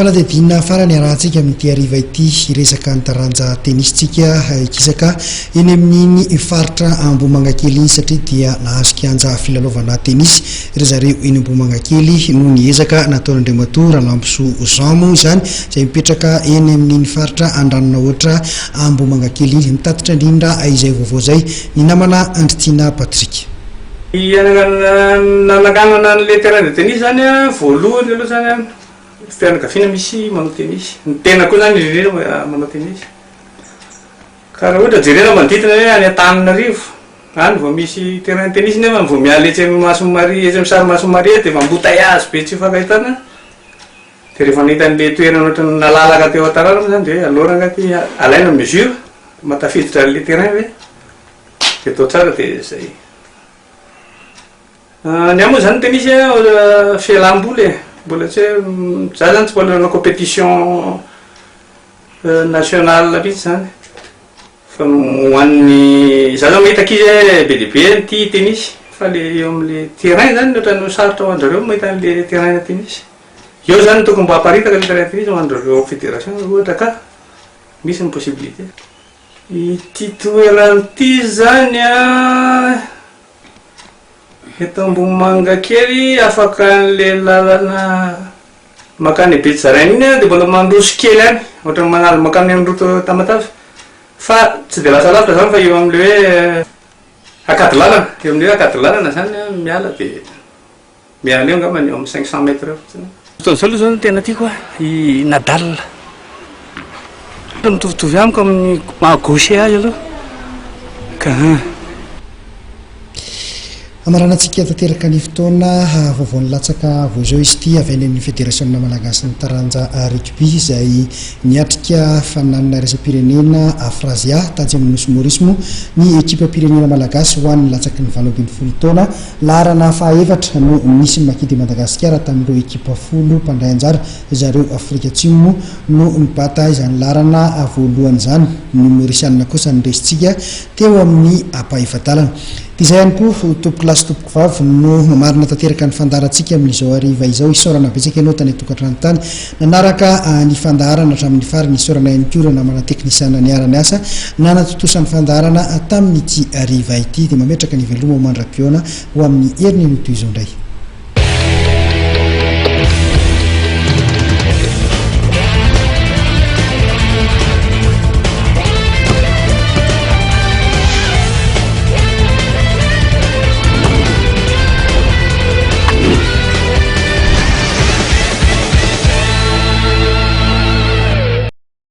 Faladidina farany arahantsika amin'ity hariva ity resaka antaranja tenisitsika ikisaka eny amin'iny faritra Ambohimagnakely iny satria dia nahazo kianja filalaovana tenisy ry zareo eny Ambohimagnakely no niezaka nataon'Andriamatoa Ralampisoa Jean moa izany izay mipetraka eny amin'iny faritra Andranonahitra Ambohimagnakely iny mitatitra indrindra izay vaovao zay ny namana Andritina Patrick. Nananganana an'le terrain de tennis zany voalohany aloha zany fianakaviana misy manao tennis, ny tena koa zany indrindra manao tennis. Ka raha ohatra jerena manodidina hoe any Antananarivo any vao misy terrain tennis nefa vao miala etsy amin'ny Masomary, etsy amin'ny sary Masomary dia embouteillage be tsy fankahitana. Dia rehefa nahita an'le toerana ohatran'ny nalalaka teo Atarana zany dia alora angaty alaina mesure matafiditra an'le terrain hoe dia atao tsara dia zay. Ny amoa zany tennis fialam-boly mbola tsy hoe za zany tsy mbola nanao compétition nationale mihitsy zany fa hoan'ny za zany mahita ankizy be dia be tia tennis fa le eo amin'le terrain zany ohatran'ny sarotra ho an'zareo mahita an'le terrain na tennis eo zany tokony mba hamparitaka le terrain tennis ho an'zareo fédération ohatra ka misy ny possibilité. Ity toeran'ity zany eto Ambohimagnakely afaka an'le lalana makany Betsarainy iny dia mbola mandroso kely any ohatran'ny manalo makany amin'ny route Tamatave fa tsy dia lasa lavitra zany fa eo amin'le hoe akady lalana eo amin'le akady lalana zany miala dia miala eo angamba eo amin'ny 500 mètres fotoan'izao aloha zany tena tiako i Nadal mitovitovy amiko amin'ny maha-gaucher azy aloha ka amaranantsika tanteraka ny fotoana vaovaon'ny latsaka vao izao izy ity avy any amin'ny fédération malagasy ny taranja rugby izay niatrika fananana raisam-pirenena Afrazia tatsy amin'ny nosy Maurice ny ekipa pirenena malagasy ho an'ny latsaky ny 20 taona laharana fahaefatra no misy makidy Madagasikara tamin'ireo ekipa 10 mpandray anjara zareo Afrika Atsimo no mibata izany laharana voalohany izany ny Mauricianina kosa ny resitsika teo amin'ny ampahefatalana. Izay ihany koa tompoko lasy tompoko vavy no marina tanteraka ny fandaharantsika amin'izao hariva izao isaorana betsaka ianao tany tokantrano tany nanaraka ny fandaharana hatramin'ny farany isaorana ihany koa ireo namana teknisiana niarany asa nanatotosan'ny fandaharana tamin'ity hariva ity dia mametraka ny veloma mandra-piona ho amin'ny herin'ny noto izao indray.